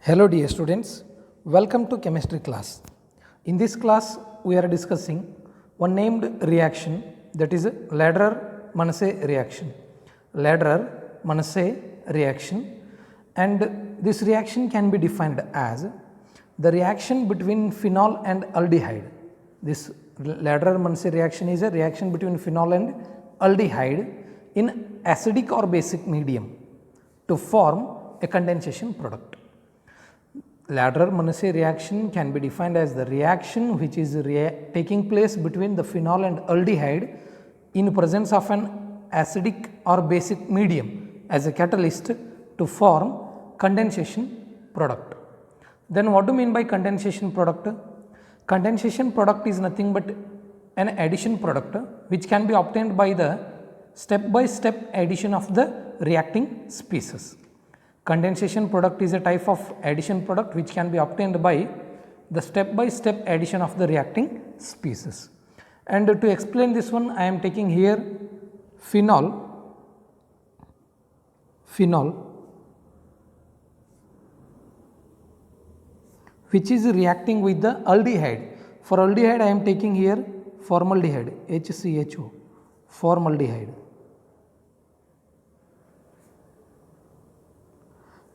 Hello dear students, welcome to chemistry class. In this class we are discussing one named reaction, that is Lederer-Manasse reaction. Lederer-Manasse reaction, and this reaction can be defined as the reaction between phenol and aldehyde. This Lederer-Manasse reaction is a reaction between phenol and aldehyde in acidic or basic medium to form a condensation product. Lederer-Manasse reaction can be defined as the reaction which is taking place between the phenol and aldehyde in presence of an acidic or basic medium as a catalyst to form condensation product. Then what do you mean by condensation product? Condensation product is nothing but an addition product which can be obtained by the step by step addition of the reacting species. Condensation product is a type of addition product which can be obtained by the step by step addition of the reacting species. And to explain this one, I am taking here phenol which is reacting with the aldehyde. For aldehyde I am taking here formaldehyde, HCHO, formaldehyde.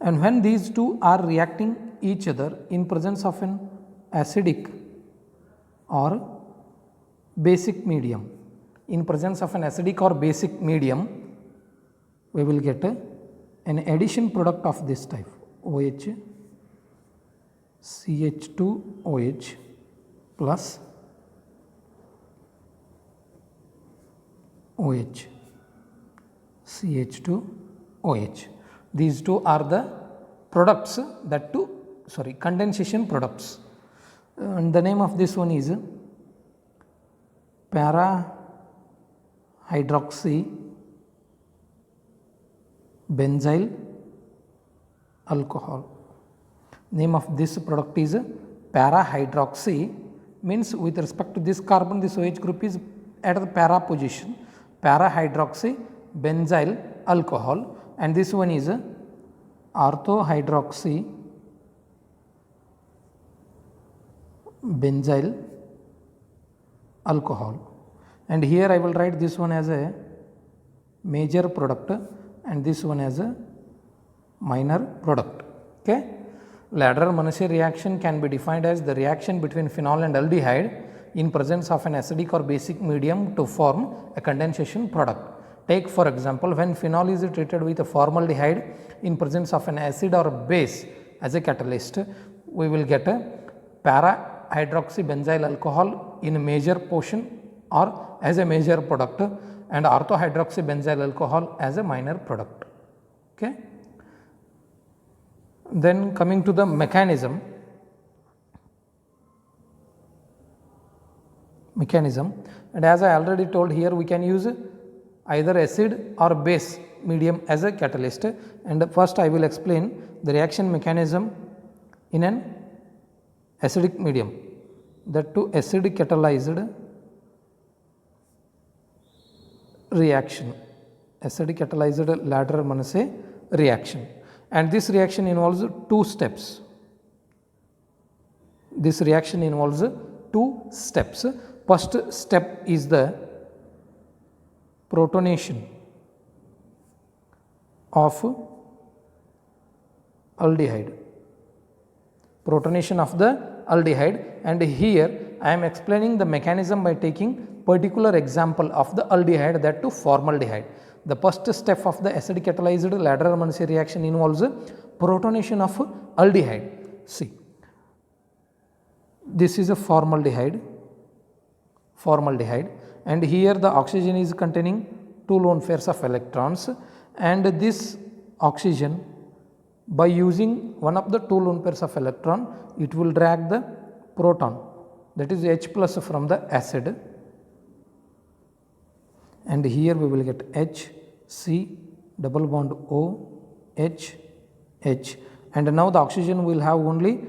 And when these two are reacting each other in presence of an acidic or basic medium, we will get an addition product of this type, OH, CH2OH plus OH, CH2OH. These two are the products, condensation products. And the name of this one is para hydroxy benzyl alcohol. Name of this product is para hydroxy, means with respect to this carbon, this OH group is at the para position, para hydroxy benzyl alcohol, and this one is orthohydroxy benzyl alcohol. And here I will write this one as a major product and this one as a minor product. Okay. Lederer-Manasse reaction can be defined as the reaction between phenol and aldehyde in presence of an acidic or basic medium to form a condensation product. Take for example, when phenol is treated with a formaldehyde in presence of an acid or base as a catalyst, we will get a para hydroxy benzyl alcohol in a major portion or as a major product, and orthohydroxy benzyl alcohol as a minor product. Okay. Then coming to the mechanism, and as I already told, here we can use either acid or base medium as a catalyst, and first I will explain the reaction mechanism in an acidic medium, that to acid catalyzed reaction, acid catalyzed Lederer-Manasse reaction, and this reaction involves two steps. First step is the protonation of aldehyde, and here I am explaining the mechanism by taking particular example of the aldehyde, that to formaldehyde. The first step of the acid catalyzed Lederer-Manasse reaction involves protonation of aldehyde. See, this is a formaldehyde, and here the oxygen is containing two lone pairs of electrons, and this oxygen, by using one of the two lone pairs of electron, it will drag the proton, that is H plus from the acid, and here we will get H, C, double bond O, H, H, and now the oxygen will have only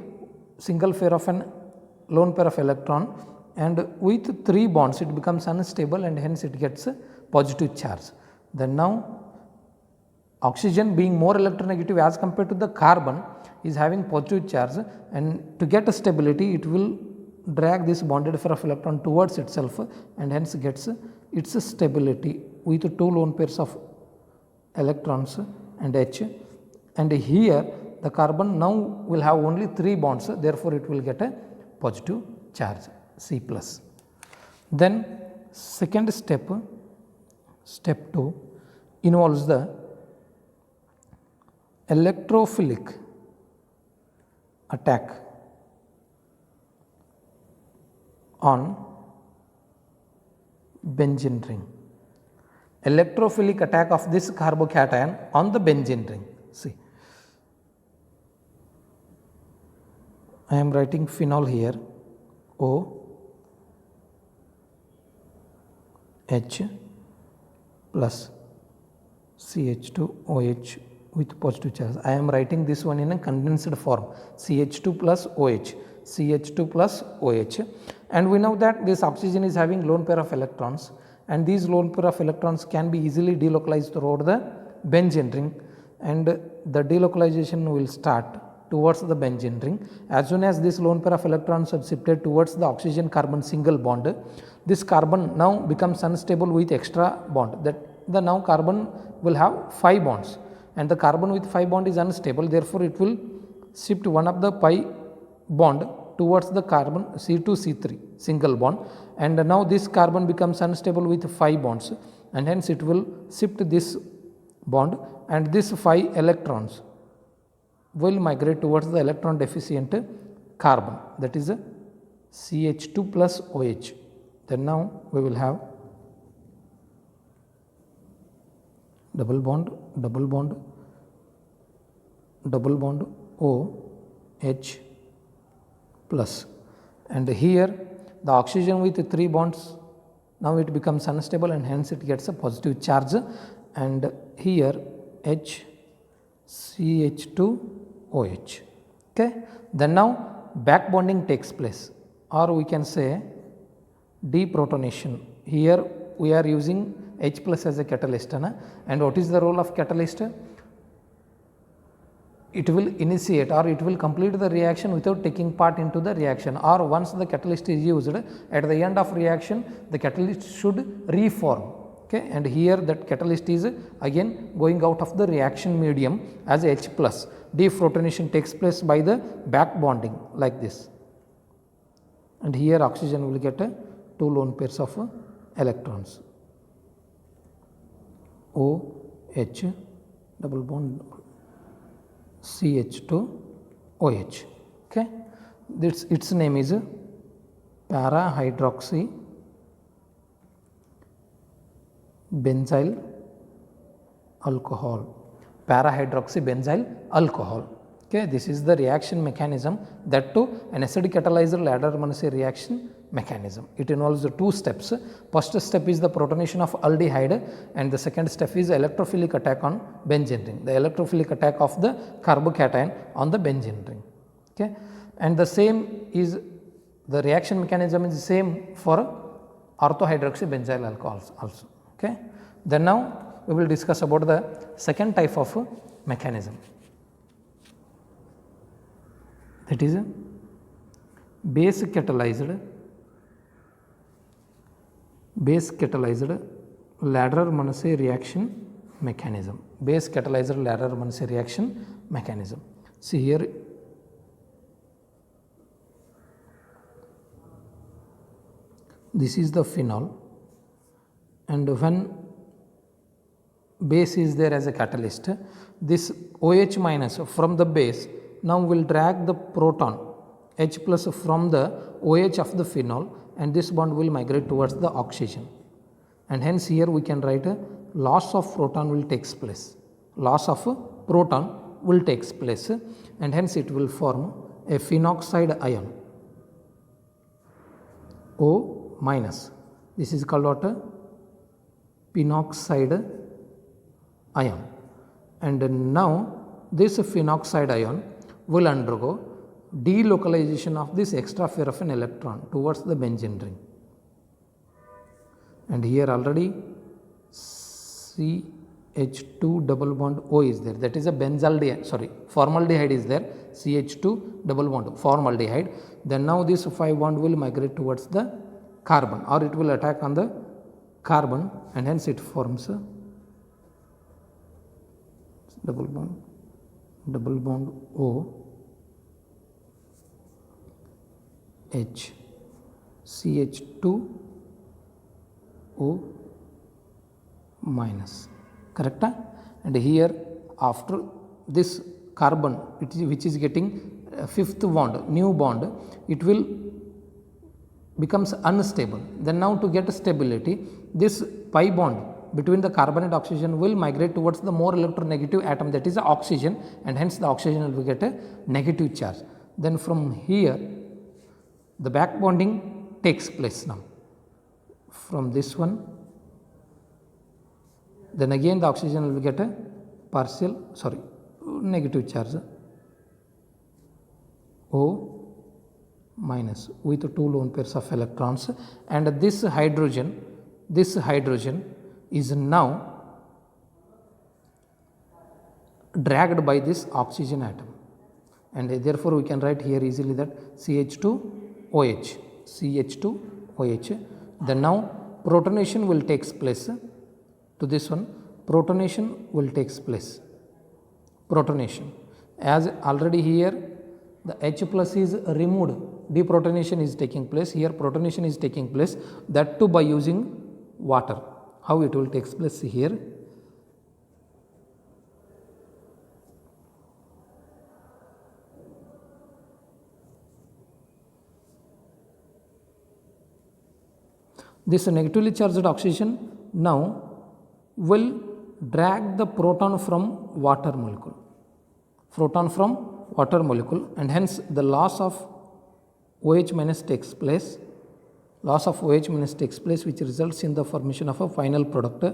single pair of an lone pair of electron, and with 3 bonds it becomes unstable and hence it gets a positive charge. Then now oxygen being more electronegative as compared to the carbon, is having positive charge, and to get a stability it will drag this bonded pair of electron towards itself and hence gets its stability with 2 lone pairs of electrons and H, and here the carbon now will have only 3 bonds, therefore it will get a positive charge C plus. Then second step, step 2 involves the electrophilic attack on benzene ring. Electrophilic attack of this carbocation on the benzene ring. See, I am writing phenol here, O H plus CH2OH with positive charge. I am writing this one in a condensed form, CH2 plus OH, CH2 plus OH, and we know that this oxygen is having lone pair of electrons, and these lone pair of electrons can be easily delocalized throughout the benzene ring, and the delocalization will start towards the benzene ring. As soon as this lone pair of electrons are shifted towards the oxygen carbon single bond, this carbon now becomes unstable with extra bond, that the now carbon will have 5 bonds, and the carbon with 5 bond is unstable, therefore it will shift one of the pi bond towards the carbon C2C3 single bond, and now this carbon becomes unstable with 5 bonds, and hence it will shift this bond, and this 5 electrons will migrate towards the electron deficient carbon, that is CH2 plus OH. Then now we will have double bond, double bond, double bond OH plus, and here the oxygen with 3 bonds, now it becomes unstable and hence it gets a positive charge, and here H CH2OH. Okay. Then now back bonding takes place, or we can say deprotonation. Here we are using H plus as a catalyst, and what is the role of catalyst? It will initiate or it will complete the reaction without taking part into the reaction, or once the catalyst is used, at the end of reaction the catalyst should reform. Okay, and here that catalyst is again going out of the reaction medium as H plus. Deprotonation takes place by the back bonding like this, and here oxygen will get 2 lone pairs of electrons, OH double bond CH2OH. Okay, this its name is para hydroxy benzyl alcohol, para hydroxy benzyl alcohol. Okay, this is the reaction mechanism, that too an acid catalyzer Ladder-Monnier reaction mechanism. It involves 2 steps. First step is the protonation of aldehyde, and the second step is electrophilic attack on benzene ring, the electrophilic attack of the carbocation on the benzene ring. Okay, and the same is the reaction mechanism is same for orthohydroxy benzyl alcohols also. Okay. Then now we will discuss about the second type of mechanism, that is base catalyzed Ladder-Monnier reaction mechanism. Base catalyzed Ladder-Monnier reaction mechanism. See here, this is the phenol, and when base is there as a catalyst, this OH minus from the base now will drag the proton H plus from the OH of the phenol, and this bond will migrate towards the oxygen, and hence here we can write a loss of proton will takes place, loss of proton will takes place, and hence it will form a phenoxide ion O minus. This is called what? Phenoxide ion, and now this phenoxide ion will undergo delocalization of this extra pair of an electron towards the benzene ring, and here already C H2 double bond O is there, that is a benzaldehyde, sorry, formaldehyde is there, CH2 double bond formaldehyde. Then now this 5 bond will migrate towards the carbon, or it will attack on the carbon, and hence it forms a double bond O H CH2 O minus, correct? And here after this carbon which is getting fifth bond, new bond, it will becomes unstable. Then now to get stability, this pi bond between the carbon and oxygen will migrate towards the more electronegative atom, that is the oxygen, and hence the oxygen will get a negative charge. Then from here the back bonding takes place now from this one. Then again the oxygen will get a negative charge O minus with 2 lone pairs of electrons, and this hydrogen is now dragged by this oxygen atom, and therefore we can write here easily that CH2OH. Then now protonation will takes place to this one, protonation will takes place. Protonation, as already here the H plus is removed, deprotonation is taking place, here protonation is taking place, that too by using water. How it will takes place here? This negatively charged oxygen now will drag the proton from water molecule, and hence the loss of OH minus takes place, which results in the formation of a final product,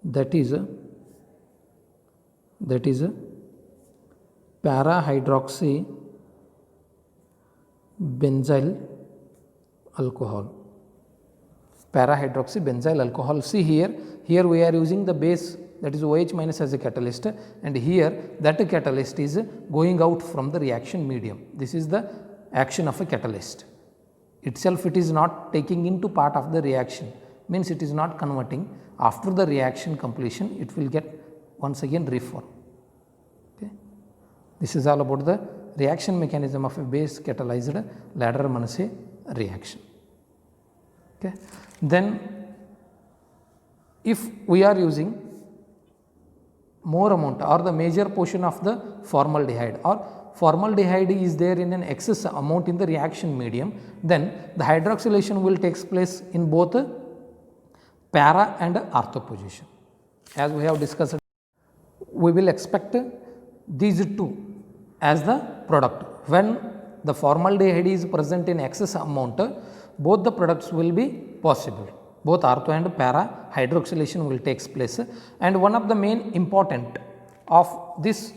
that is para-hydroxy benzyl alcohol. See here we are using the base, that is OH minus as a catalyst, and here that catalyst is going out from the reaction medium. This is the action of a catalyst. Itself it is not taking into part of the reaction, means it is not converting. After the reaction completion it will get once again reformed. Okay. This is all about the reaction mechanism of a base catalyzed Ladder-Manasseh reaction. Okay. Then if we are using more amount or the major portion of the formaldehyde, or formaldehyde is there in an excess amount in the reaction medium, then the hydroxylation will takes place in both para and ortho position. As we have discussed, we will expect these two as the product. When the formaldehyde is present in excess amount, both the products will be possible, both ortho and para hydroxylation will takes place. And one of the main important of this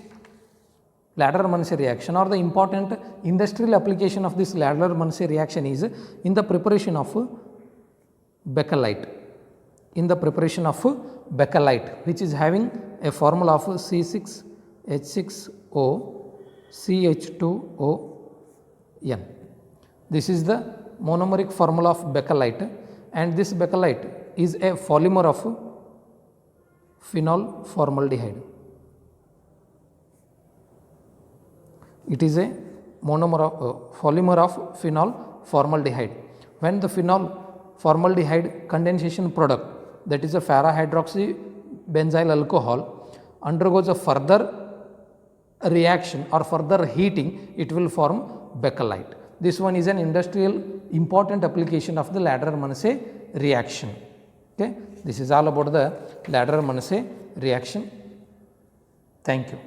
Ladder-Manasseh reaction, or the important industrial application of this Ladder-Manasseh reaction, is in the preparation of bakelite. Which is having a formula of C6H6O CH2ON. This is the monomeric formula of bakelite, and this bakelite is a polymer of phenol formaldehyde. It is a polymer of phenol formaldehyde. When the phenol formaldehyde condensation product, that is a para-hydroxy benzyl alcohol, undergoes a further reaction or further heating, it will form bakelite. This one is an industrial important application of the Ladder-Manasseh reaction. Okay. This is all about the Ladder-Manasseh reaction. Thank you.